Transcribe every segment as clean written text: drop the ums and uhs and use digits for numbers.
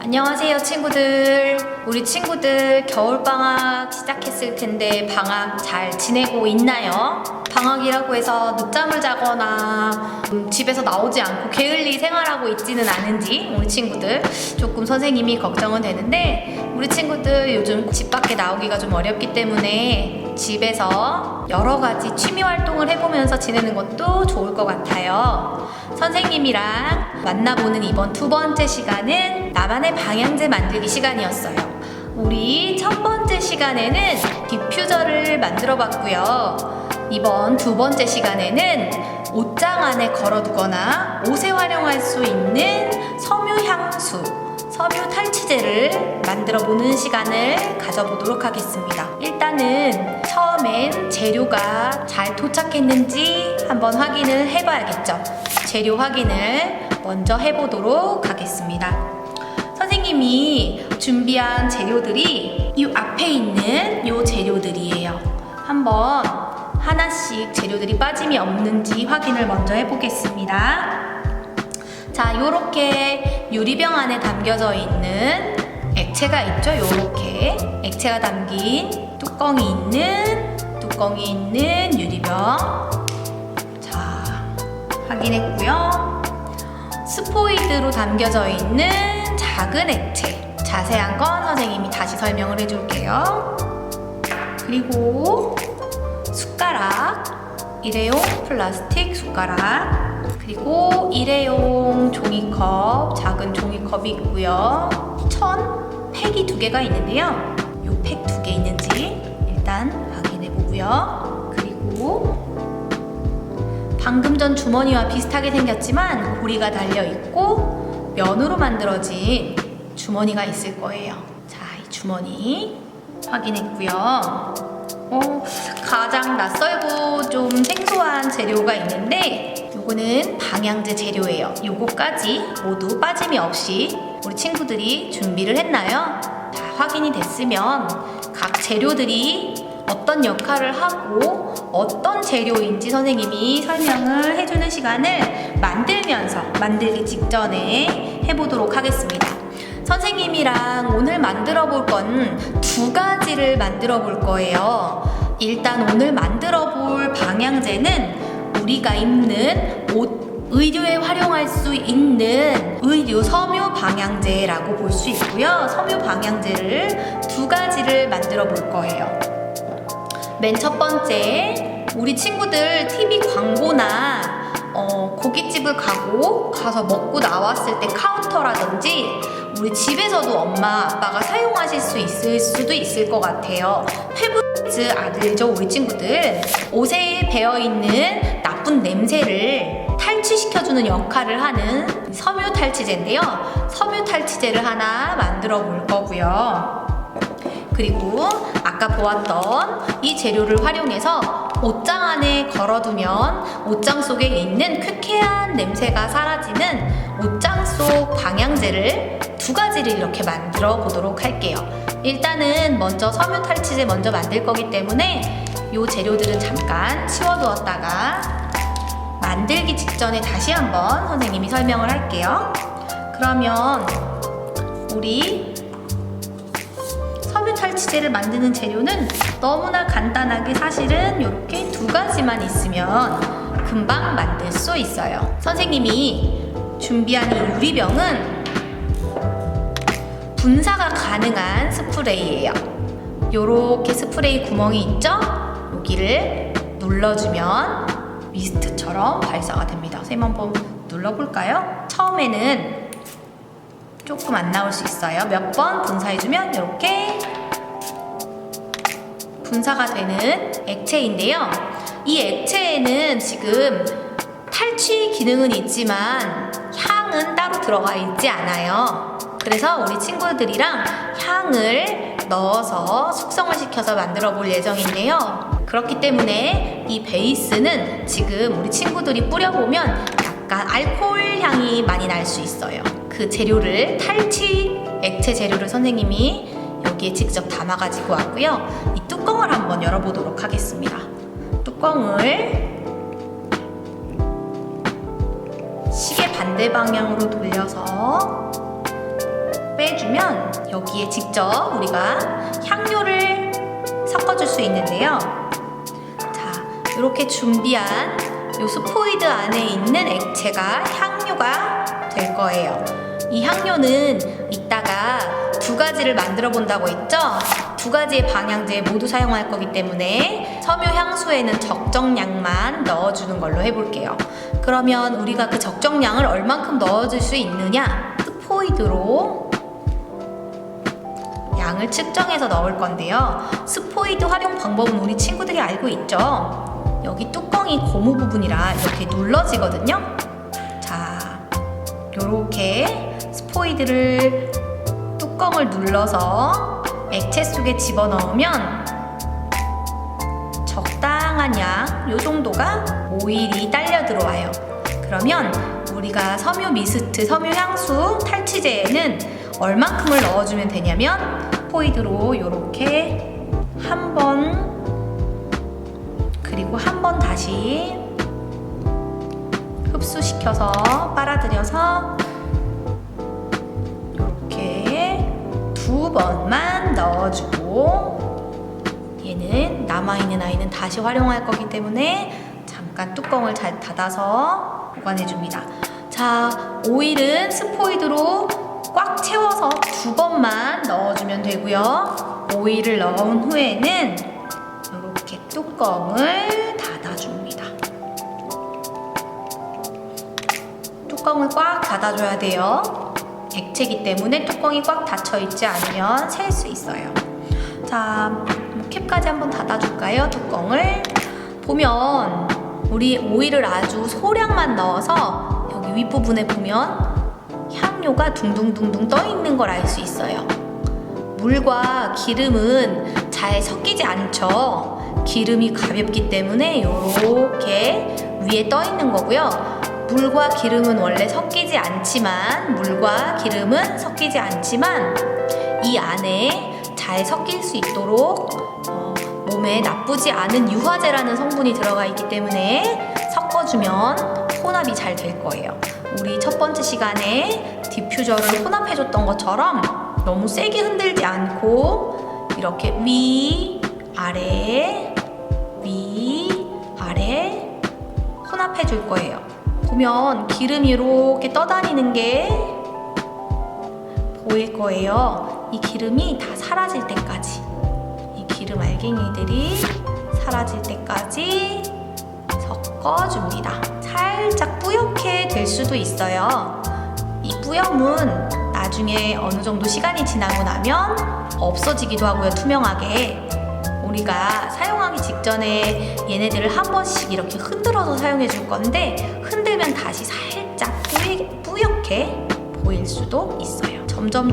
안녕하세요 친구들. 우리 친구들 겨울방학 시작했을 텐데 방학 잘 지내고 있나요? 방학이라고 해서 늦잠을 자거나 집에서 나오지 않고 게을리 생활하고 있지는 않은지 우리 친구들 조금 선생님이 걱정은 되는데, 우리 친구들 요즘 집 밖에 나오기가 좀 어렵기 때문에 집에서 여러 가지 취미 활동을 해보면서 지내는 것도 좋을 것 같아요. 선생님이랑 만나보는 이번 두 번째 시간은 나만의 방향제 만들기 시간이었어요. 우리 첫 번째 시간에는 디퓨저를 만들어 봤고요. 이번 두 번째 시간에는 옷장 안에 걸어두거나 옷에 활용할 수 있는 섬유 향수, 섬유 탈취제를 만들어 보는 시간을 가져보도록 하겠습니다. 일단은 처음엔 재료가 잘 도착했는지 한번 확인을 해봐야겠죠. 재료 확인을 먼저 해보도록 하겠습니다. 선생님이 준비한 재료들이 이 앞에 있는 이 재료들이에요. 한번 하나씩 재료들이 빠짐이 없는지 확인을 먼저 해보겠습니다. 자, 요렇게 유리병 안에 담겨져 있는 액체가 있죠. 요렇게 액체가 담긴 뚜껑이 있는 유리병. 자, 확인했고요. 스포이드로 담겨져 있는 작은 액체. 자세한 건 선생님이 다시 설명을 해줄게요. 그리고 숟가락, 일회용 플라스틱 숟가락, 그리고 일회용 종이컵, 작은 종이컵이 있고요. 팩이 두 개가 있는데요. 이 팩 두 개 있는지 일단 확인해 보고요. 그리고 방금 전 주머니와 비슷하게 생겼지만 고리가 달려 있고 면으로 만들어진 주머니가 있을 거예요. 자, 이 주머니 확인했고요. 가장 낯설고 좀 생소한 재료가 있는데 요거는 방향제 재료예요. 요거까지 모두 빠짐이 없이 우리 친구들이 준비를 했나요? 다 확인이 됐으면 각 재료들이 어떤 역할을 하고 어떤 재료인지 선생님이 설명을 해주는 시간을 만들기 직전에 해보도록 하겠습니다. 선생님이랑 오늘 만들어 볼 건 두 가지를 만들어 볼 거예요. 일단 오늘 만들어 볼 방향제는 우리가 입는 의류에 활용할 수 있는 의류 섬유 방향제라고 볼 수 있고요. 섬유 방향제를 두 가지를 만들어 볼 거예요. 맨 첫 번째, 우리 친구들 TV 광고나 고깃집을 가서 먹고 나왔을 때 카운터라든지 우리 집에서도 엄마 아빠가 사용하실 수 있을 수도 있을 것 같아요. 페브리즈 알죠? 우리 친구들 옷에 배어있는 나쁜 냄새를 탈취시켜주는 역할을 하는 섬유 탈취제인데요. 섬유 탈취제를 하나 만들어 볼 거고요. 그리고 아까 보았던 이 재료를 활용해서 옷장 안에 걸어두면 옷장 속에 있는 쾌쾌한 냄새가 사라지는 옷장 속 방향제를 두 가지를 이렇게 만들어 보도록 할게요. 일단은 먼저 섬유 탈취제 먼저 만들 거기 때문에 이 재료들은 잠깐 치워두었다가 만들기 직전에 다시 한번 선생님이 설명을 할게요. 그러면 우리 섬유 탈취제를 만드는 재료는 너무나 간단하게 사실은 이렇게 두 가지만 있으면 금방 만들 수 있어요. 선생님이 준비한 이 유리병은 분사가 가능한 스프레이예요. 요렇게 스프레이 구멍이 있죠? 여기를 눌러주면 미스트처럼 발사가 됩니다. 선생님 한번 눌러볼까요? 처음에는 조금 안 나올 수 있어요. 몇 번 분사해주면 이렇게 분사가 되는 액체인데요. 이 액체에는 지금 탈취 기능은 있지만 향은 따로 들어가 있지 않아요. 그래서 우리 친구들이랑 향을 넣어서 숙성을 시켜서 만들어 볼 예정인데요. 그렇기 때문에 이 베이스는 지금 우리 친구들이 뿌려보면 약간 알코올 향이 많이 날 수 있어요. 그 재료를 액체 재료를 선생님이 여기에 직접 담아가지고 왔고요. 이 뚜껑을 한번 열어보도록 하겠습니다. 뚜껑을 시계 반대 방향으로 돌려서 빼주면 여기에 직접 우리가 향료를 섞어줄 수 있는데요. 자, 이렇게 준비한 이 스포이드 안에 있는 액체가 향료가 될 거예요. 이 향료는 이따가 두 가지를 만들어 본다고 했죠? 두 가지의 방향제 모두 사용할 거기 때문에 섬유 향수에는 적정량만 넣어주는 걸로 해볼게요. 그러면 우리가 그 적정량을 얼만큼 넣어줄 수 있느냐? 스포이드로 양을 측정해서 넣을 건데요. 스포이드 활용 방법은 우리 친구들이 알고 있죠? 여기 뚜껑이 고무 부분이라 이렇게 눌러지거든요. 자, 요렇게 스포이드를 뚜껑을 눌러서 액체 속에 집어넣으면 적당한 양, 요 정도가 오일이 딸려 들어와요. 그러면 우리가 섬유 미스트, 섬유 향수, 탈취제에는 얼만큼을 넣어주면 되냐면 스포이드로 이렇게 한 번, 그리고 한 번 다시 흡수시켜서 빨아들여서 이렇게 두 번만 넣어주고, 얘는 남아있는 아이는 다시 활용할 거기 때문에 잠깐 뚜껑을 잘 닫아서 보관해줍니다. 자, 오일은 스포이드로 꽉 채워서 두 번만 넣어주면 되고요. 오일을 넣은 후에는 이렇게 뚜껑을 닫아줍니다. 뚜껑을 꽉 닫아줘야 돼요. 액체이기 때문에 뚜껑이 꽉 닫혀있지 않으면 셀 수 있어요. 자, 캡까지 한번 닫아줄까요? 뚜껑을. 보면 우리 오일을 아주 소량만 넣어서 여기 윗부분에 보면 향료가 둥둥둥둥 떠 있는 걸 알 수 있어요. 물과 기름은 잘 섞이지 않죠. 기름이 가볍기 때문에 이렇게 위에 떠 있는 거고요. 물과 기름은 원래 섞이지 않지만, 이 안에 잘 섞일 수 있도록 몸에 나쁘지 않은 유화제라는 성분이 들어가 있기 때문에 섞어주면 혼합이 잘 될 거예요. 우리 첫 번째 시간에 디퓨저를 혼합해줬던 것처럼 너무 세게 흔들지 않고 이렇게 위, 아래, 위, 아래 혼합해줄 거예요. 보면 기름이 이렇게 떠다니는 게 보일 거예요. 이 기름이 다 사라질 때까지, 이 기름 알갱이들이 사라질 때까지 섞어줍니다. 살짝 뿌옇게 될 수도 있어요. 이 뿌염은 나중에 어느 정도 시간이 지나고 나면 없어지기도 하고요. 투명하게. 우리가 사용하기 직전에 얘네들을 한 번씩 이렇게 흔들어서 사용해 줄 건데, 흔들면 다시 살짝 뿌옇게 보일 수도 있어요. 점점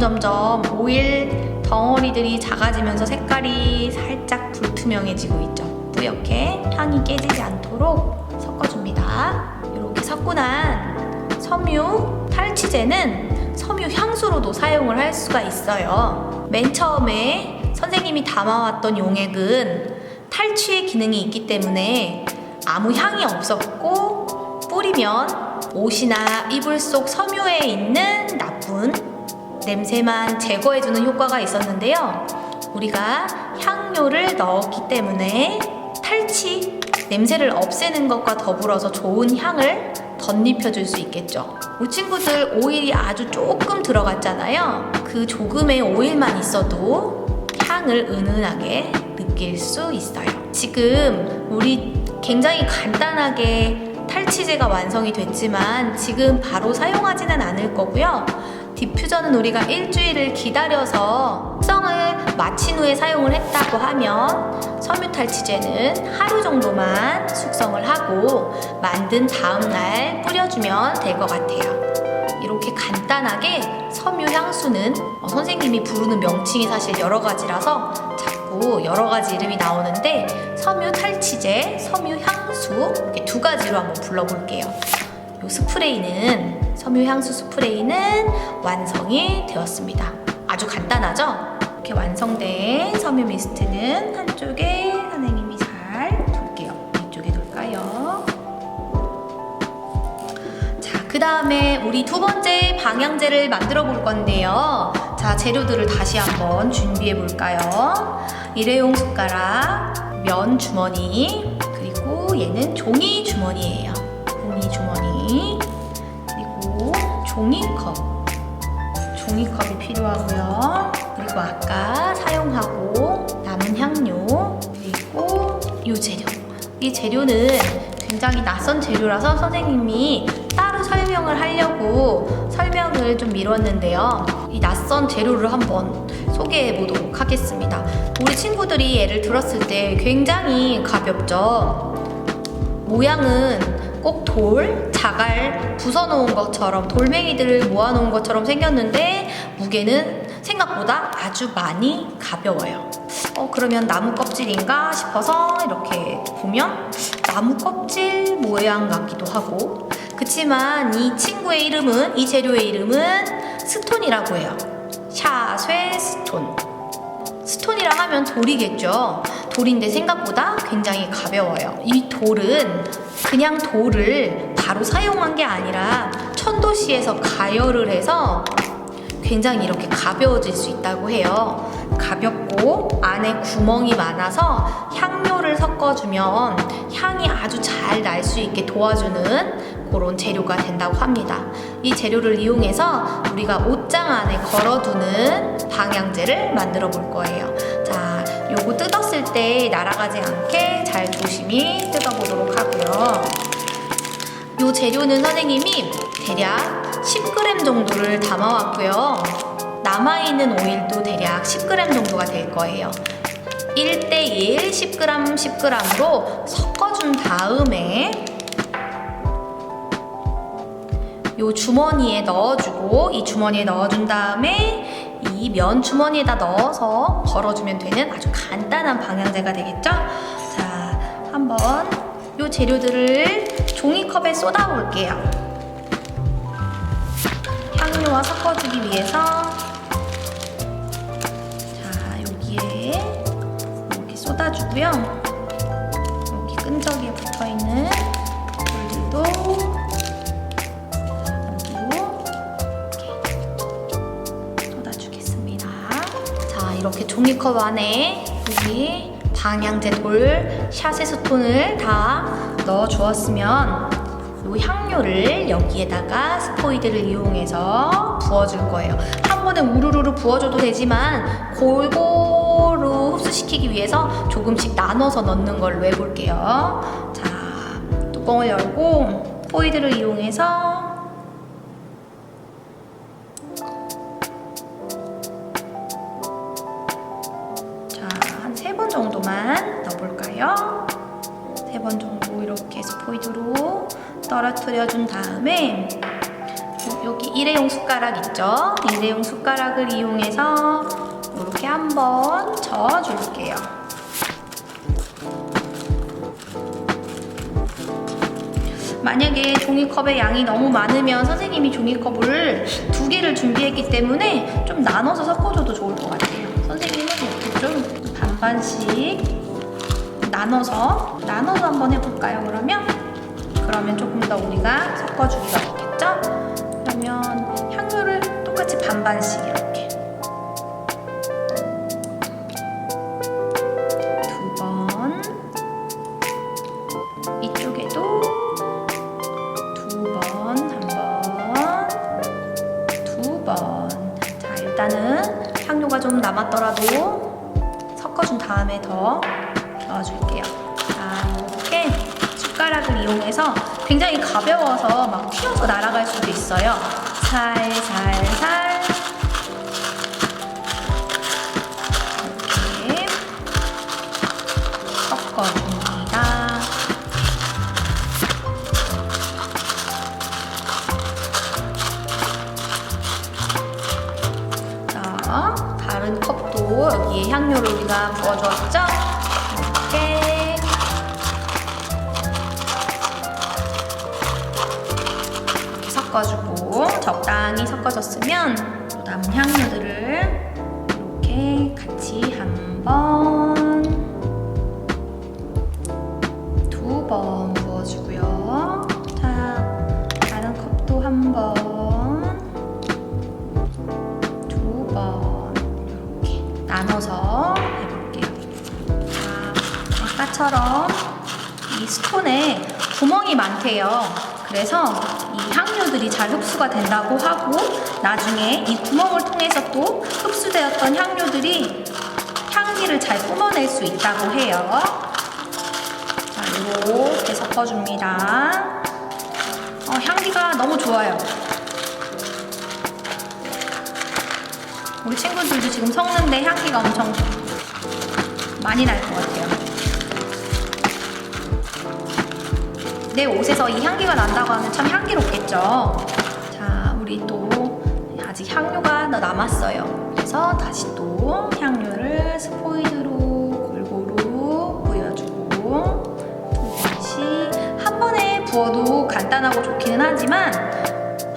오일 덩어리들이 작아지면서 색깔이 살짝 불투명해지고 있죠. 뿌옇게 향이 깨지지 않도록 섞어줍니다. 이렇게 섞고 난 섬유 탈취제는 섬유 향수로도 사용을 할 수가 있어요. 맨 처음에 선생님이 담아왔던 용액은 탈취의 기능이 있기 때문에 아무 향이 없었고, 뿌리면 옷이나 이불 속 섬유에 있는 나쁜 냄새만 제거해주는 효과가 있었는데요. 우리가 향료를 넣었기 때문에 탈취, 냄새를 없애는 것과 더불어서 좋은 향을 덧입혀줄 수 있겠죠. 우리 친구들 오일이 아주 조금 들어갔잖아요. 그 조금의 오일만 있어도 향을 은은하게 느낄 수 있어요. 지금 우리 굉장히 간단하게 탈취제가 완성이 됐지만 지금 바로 사용하지는 않을 거고요. 디퓨저는 우리가 일주일을 기다려서 숙성을 마친 후에 사용을 했다고 하면 섬유 탈취제는 하루 정도만 숙성을 하고 만든 다음날 뿌려주면 될 것 같아요. 이렇게 간단하게 섬유 향수는 선생님이 부르는 명칭이 사실 여러 가지라서 자꾸 여러 가지 이름이 나오는데, 섬유 탈취제, 섬유 향수 이렇게 두 가지로 한번 불러볼게요. 이 스프레이는, 섬유 향수 스프레이는 완성이 되었습니다. 아주 간단하죠? 이렇게 완성된 섬유 미스트는 한쪽에 선생님이 잘 둘게요. 거예요. 자, 그 다음에 우리 두 번째 방향제를 만들어 볼 건데요. 자, 재료들을 다시 한번 준비해 볼까요? 일회용 숟가락, 면 주머니, 그리고 얘는 종이 주머니예요. 종이 주머니, 그리고 종이컵. 종이컵이 필요하고요. 그리고 아까 사용하고 남은 향료, 그리고 이 재료. 이 재료는 굉장히 낯선 재료라서 선생님이 따로 설명을 하려고 설명을 좀 미뤘는데요. 이 낯선 재료를 한번 소개해 보도록 하겠습니다. 우리 친구들이 얘를 들었을 때 굉장히 가볍죠? 모양은 꼭 돌, 자갈 부숴놓은 것처럼, 돌멩이들을 모아놓은 것처럼 생겼는데 무게는 생각보다 아주 많이 가벼워요. 그러면 나무 껍질인가 싶어서 이렇게 보면 나무 껍질 모양 같기도 하고, 그치만 이 친구의 이름은, 이 재료의 이름은 스톤이라고 해요. 샤쇠 스톤. 스톤이라 하면 돌이겠죠. 돌인데 생각보다 굉장히 가벼워요. 이 돌은 그냥 돌을 바로 사용한 게 아니라 천도시에서 가열을 해서 굉장히 이렇게 가벼워질 수 있다고 해요. 가볍고 안에 구멍이 많아서 향료를 섞어주면 향이 아주 잘 날 수 있게 도와주는 그런 재료가 된다고 합니다. 이 재료를 이용해서 우리가 옷장 안에 걸어두는 방향제를 만들어 볼 거예요. 자, 요거 뜯었을 때 날아가지 않게 잘 조심히 뜯어보도록 하고요. 요 재료는 선생님이 대략 10g 정도를 담아왔고요. 남아있는 오일도 대략 10g 정도가 될 거예요. 1대1 10g 10g으로 섞어준 다음에 요 주머니에 넣어주고, 이 주머니에 넣어준 다음에 이 면 주머니에다 넣어서 걸어주면 되는 아주 간단한 방향제가 되겠죠? 자, 한번 요 재료들을 종이컵에 쏟아 볼게요. 향료와 섞어주기 위해서 자, 여기에 이렇게 쏟아주고요. 여기 끈적이에 붙어있는 돌들도 여기로 이렇게 쏟아주겠습니다. 자, 이렇게 종이컵 안에 여기 방향제 돌, 샤세 스톤을 다 넣어 주었으면 이 향료를 여기에다가 스포이드를 이용해서 부어줄 거예요. 한 번에 우르르 부어줘도 되지만 골고루 흡수시키기 위해서 조금씩 나눠서 넣는 걸로 해볼게요. 자, 뚜껑을 열고 스포이드를 이용해서 한 3번 정도만 넣어볼까요? 3번 정도 이렇게 스포이드로 떨어뜨려준 다음에 여기 일회용 숟가락 있죠? 일회용 숟가락을 이용해서 이렇게 한번 저어줄게요. 만약에 종이컵의 양이 너무 많으면 선생님이 종이컵을 2개를 준비했기 때문에 좀 나눠서 섞어줘도 좋을 것 같아요. 선생님은 이렇게 좀 반반씩 나눠서 한번 해볼까요? 그러면 조금 더 우리가 섞어주기가 좋겠죠? 그러면 향료를 똑같이 반반씩 이렇게 2번, 이쪽에도 2번, 1번, 2번. 자, 일단은 향료가 좀 남았더라도 섞어준 다음에 더 넣어줄게요. 자, 이렇게 숟가락을 이용해서 굉장히 가벼워서 막 튀어서 날아갈 수도 있어요. 살살살 이렇게 섞어줍니다. 자, 다른 컵도 여기에 향료를 우리가 부어주었죠? 이렇게 섞어주고, 적당히 섞어졌으면 남은 향료들을 이렇게 같이 한 번, 2번 넣어주고요. 자, 다른 컵도 한 번, 두 번 이렇게 나눠서 해볼게요. 자, 아까처럼 이 스톤에 구멍이 많대요. 그래서 이 향료들이 잘 흡수가 된다고 하고 나중에 이 구멍을 통해서 또 흡수되었던 향료들이 향기를 잘 뿜어낼 수 있다고 해요. 자, 이렇게 섞어줍니다. 향기가 너무 좋아요. 우리 친구들도 지금 섞는데 향기가 엄청 많이 날 것 같아요. 내 옷에서 이 향기가 난다고 하면 참 향기롭겠죠. 자, 우리 또 아직 향료가 남았어요. 그래서 다시 또 향료를 스포이드로 골고루 뿌려주고 다시 한 번에 부어도 간단하고 좋기는 하지만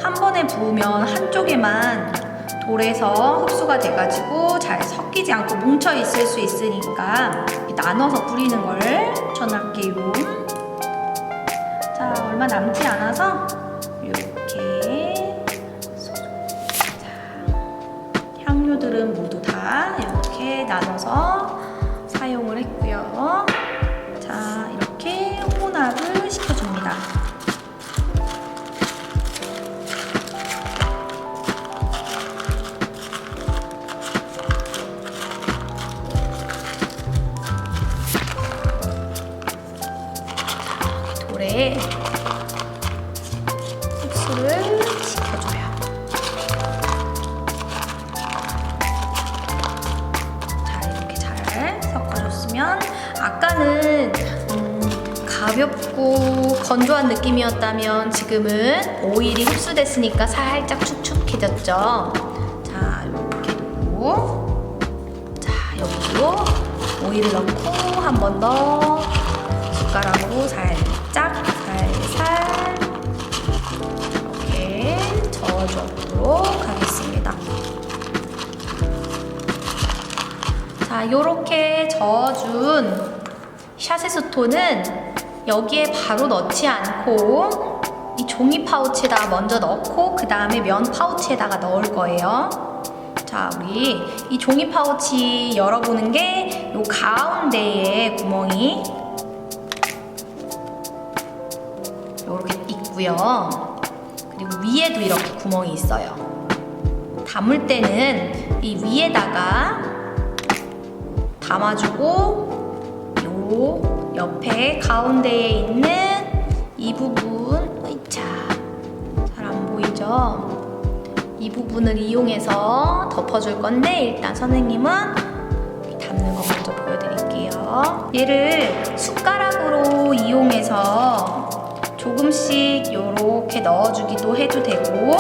한 번에 부으면 한쪽에만 돌에서 흡수가 돼가지고 잘 섞이지 않고 뭉쳐 있을 수 있으니까 나눠서 뿌리는 걸 추천할게요. 자, 얼마 남지 않아서 이렇게 향료들은 모두 다 이렇게 나눠서 사용을 했고요. 자, 이렇게 혼합을 시켜줍니다. 돌에 흡수를 시켜줘요. 자, 이렇게 잘 섞어줬으면 아까는 가볍고 건조한 느낌이었다면 지금은 오일이 흡수됐으니까 살짝 축축해졌죠. 자, 이렇게 놓고 자, 여기로 오일을 넣고 한 번 더 숟가락으로 살짝 이렇게 저어주도록 하겠습니다. 자, 이렇게 저어준 샤세스톤은 여기에 바로 넣지 않고 이 종이 파우치에다가 먼저 넣고 그 다음에 면 파우치에다가 넣을 거예요. 자, 우리 이 종이 파우치 열어보는 게 요 가운데에 구멍이 이렇게 있고요. 그리고 위에도 이렇게 구멍이 있어요. 담을 때는 이 위에다가 담아주고 요 옆에 가운데에 있는 이 부분, 잘 안 보이죠? 이 부분을 이용해서 덮어줄 건데 일단 선생님은 담는 거 먼저 보여드릴게요. 얘를 숟가락으로 이용해서 조금씩 이렇게 넣어주기도 해도 되고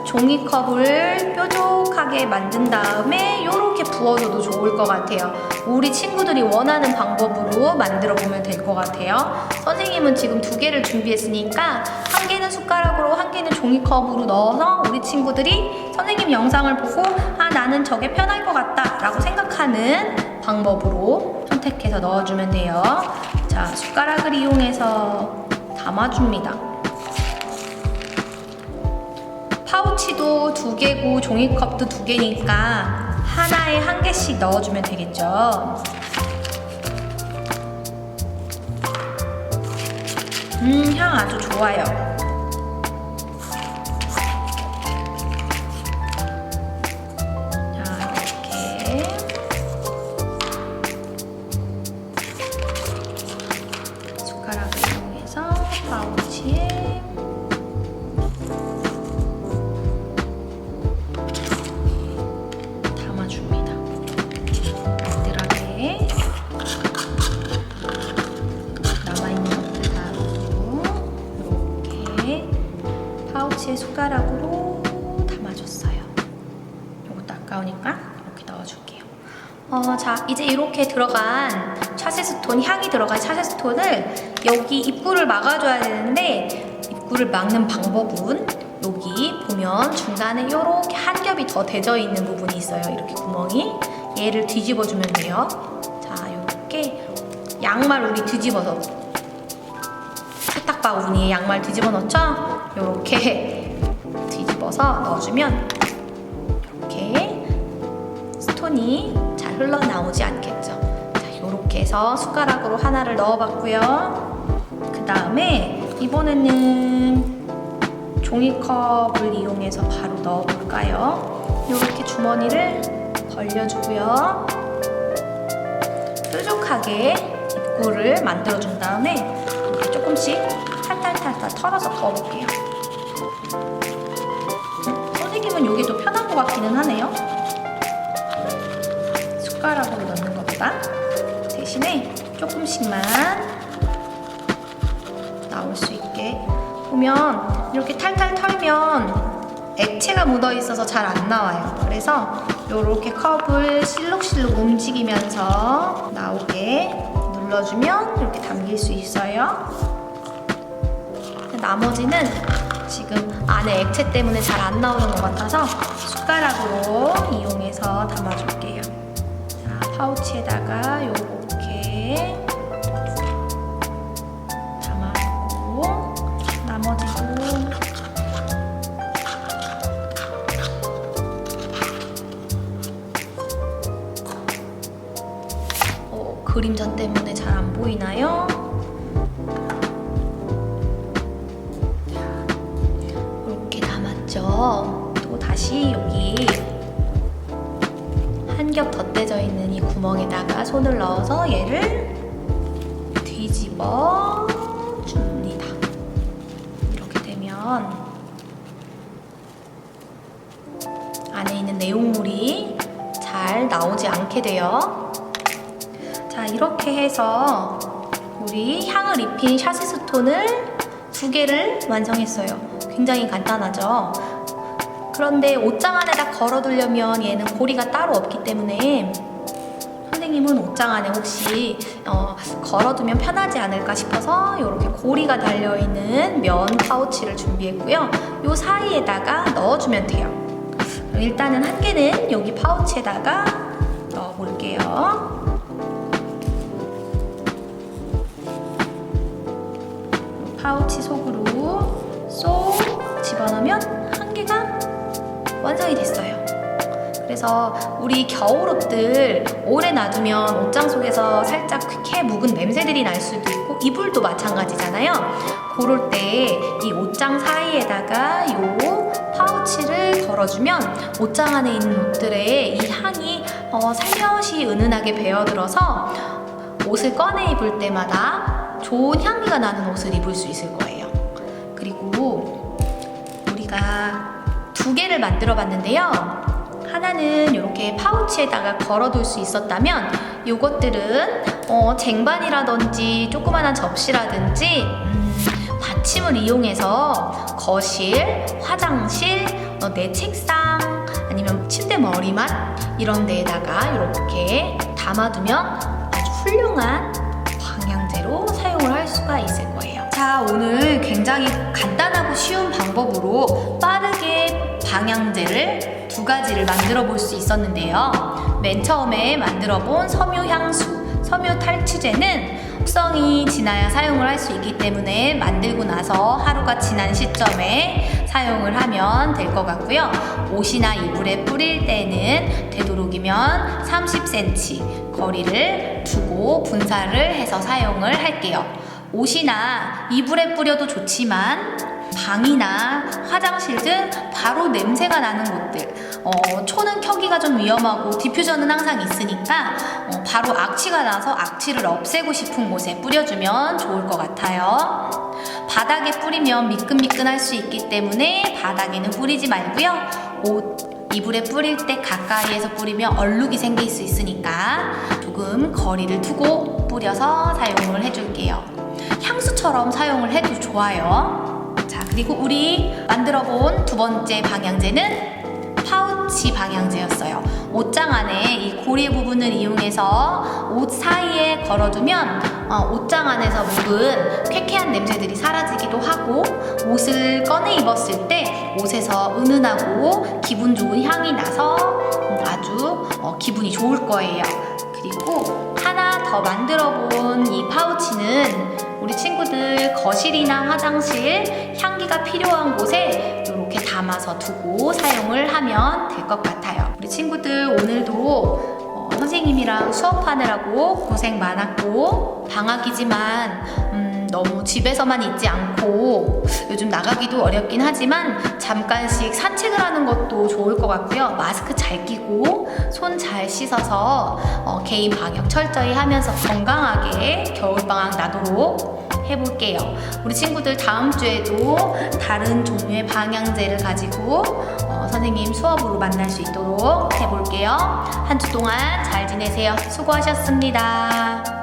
종이컵을 뾰족하게 만든 다음에 이렇게 부어줘도 좋을 것 같아요. 우리 친구들이 원하는 방법으로 만들어 보면 될 것 같아요. 선생님은 지금 2개를 준비했으니까 한 개는 숟가락으로 한 개는 종이컵으로 넣어서 우리 친구들이 선생님 영상을 보고 나는 저게 편할 것 같다 라고 생각하는 방법으로 선택해서 넣어주면 돼요. 자, 숟가락을 이용해서 담아줍니다. 파우치도 2개고 종이컵도 2개니까 하나에 1개씩 넣어주면 되겠죠. 향 아주 좋아요. 자, 이렇게 숟가락을 이용해서 파우치에 담아줍니다. 알뜰하게 남아있는 것들 다 넣고 이렇게 파우치에 숟가락으로 담아줬어요. 이것도 아까우니까 이렇게 넣어줄게요. 자, 이제 이렇게 들어간 샤세스톤, 향이 들어간 샤세스톤을 여기 입구를 막아줘야 되는데 입구를 막는 방법은 여기 보면 중간에 이렇게 한 겹이 더 대져 있는 부분이 있어요. 이렇게 구멍이. 얘를 뒤집어주면 돼요. 자, 이렇게 양말 우리 뒤집어서 세탁 빡빡 무늬의 양말 뒤집어 넣죠? 이렇게 뒤집어서 넣어주면 이렇게 스톤이 잘 흘러나오지 않겠죠. 자, 이렇게 해서 숟가락으로 하나를 넣어봤고요. 그 다음에 이번에는 종이컵을 이용해서 바로 넣어볼까요? 이렇게 주머니를 벌려주고요. 뾰족하게 입구를 만들어준 다음에 이렇게 조금씩 탈탈탈탈 털어서 넣어볼게요. 선생님은 이게 더 편한 것 같기는 하네요. 숟가락으로 넣는 것보다. 대신에 조금씩만 나올 수 있게. 보면 이렇게 탈탈 털면 액체가 묻어 있어서 잘 안 나와요. 그래서 이렇게 컵을 실룩실룩 움직이면서 나오게 눌러주면 이렇게 담길 수 있어요. 나머지는 지금 안에 액체 때문에 잘 안 나오는 것 같아서 숟가락으로 이용해서 담아줄게요. 자, 파우치에다가 이렇게 담아주고 나머지도 그림자 때문에 잘 안 보이나요? 이렇게 담았죠. 또 다시 여기 한 겹 덧대져 있는 이 구멍에다가 손을 넣어서 얘를 뒤집어 줍니다. 이렇게 되면 안에 있는 내용물이 잘 나오지 않게 돼요. 자, 이렇게 해서 우리 향을 입힌 샤시 스톤을 2개를 완성했어요. 굉장히 간단하죠? 그런데 옷장 안에다 걸어두려면 얘는 고리가 따로 없기 때문에 선생님은 옷장 안에 혹시 걸어두면 편하지 않을까 싶어서 이렇게 고리가 달려있는 면 파우치를 준비했고요. 이 사이에다가 넣어주면 돼요. 그럼 일단은 한 개는 여기 파우치에다가 넣어볼게요. 파우치 속으로 쏙 집어넣으면 한 개가 완성이 됐어요. 그래서 우리 겨울옷들 오래 놔두면 옷장 속에서 살짝 쾌 묵은 냄새들이 날 수도 있고 이불도 마찬가지잖아요. 그럴 때 이 옷장 사이에다가 이 파우치를 걸어주면 옷장 안에 있는 옷들의 이 향이 살며시 은은하게 배어들어서 옷을 꺼내 입을 때마다 좋은 향기가 나는 옷을 입을 수 있을 거예요. 그리고 우리가 2개를 만들어 봤는데요. 하나는 이렇게 파우치에다가 걸어둘 수 있었다면 이것들은 쟁반이라든지 조그만한 접시라든지 받침을 이용해서 거실, 화장실, 내 책상 아니면 침대 머리맡 이런 데에다가 이렇게 담아두면 아주 훌륭한 방향제로 사용을 할 수가 있을 거예요. 자, 오늘 굉장히 간단하고 쉬운 방법으로 빠르게 방향제를 2가지를 만들어 볼 수 있었는데요. 맨 처음에 만들어 본 섬유 향수, 섬유 탈취제는 숙성이 지나야 사용을 할 수 있기 때문에 만들고 나서 하루가 지난 시점에 사용을 하면 될 것 같고요. 옷이나 이불에 뿌릴 때는 되도록이면 30cm 거리를 두고 분사를 해서 사용을 할게요. 옷이나 이불에 뿌려도 좋지만 방이나 화장실 등 바로 냄새가 나는 곳들, 초는 켜기가 좀 위험하고 디퓨저는 항상 있으니까 바로 악취가 나서 악취를 없애고 싶은 곳에 뿌려주면 좋을 것 같아요. 바닥에 뿌리면 미끈미끈할 수 있기 때문에 바닥에는 뿌리지 말고요. 옷, 이불에 뿌릴 때 가까이에서 뿌리면 얼룩이 생길 수 있으니까 조금 거리를 두고 뿌려서 사용을 해줄게요. 향수처럼 사용을 해도 좋아요. 자, 그리고 우리 만들어본 2번째 방향제는 파우치 방향제였어요. 옷장 안에 이 고리 부분을 이용해서 옷 사이에 걸어두면 옷장 안에서 묵은 쾌쾌한 냄새들이 사라지기도 하고 옷을 꺼내 입었을 때 옷에서 은은하고 기분 좋은 향이 나서 아주 기분이 좋을 거예요. 그리고 하나 더 만들어본 이 파우치는 우리 친구들 거실이나 화장실, 향기가 필요한 곳에 이렇게 담아서 두고 사용을 하면 될 것 같아요. 우리 친구들 오늘도 선생님이랑 수업하느라고 고생 많았고 방학이지만 너무 집에서만 있지 않고 요즘 나가기도 어렵긴 하지만 잠깐씩 산책을 하는 것도 좋을 것 같고요. 마스크 잘 끼고 손 잘 씻어서 개인 방역 철저히 하면서 건강하게 겨울방학 나도록 해볼게요. 우리 친구들 다음 주에도 다른 종류의 방향제를 가지고 선생님 수업으로 만날 수 있도록 해볼게요. 한 주 동안 잘 지내세요. 수고하셨습니다.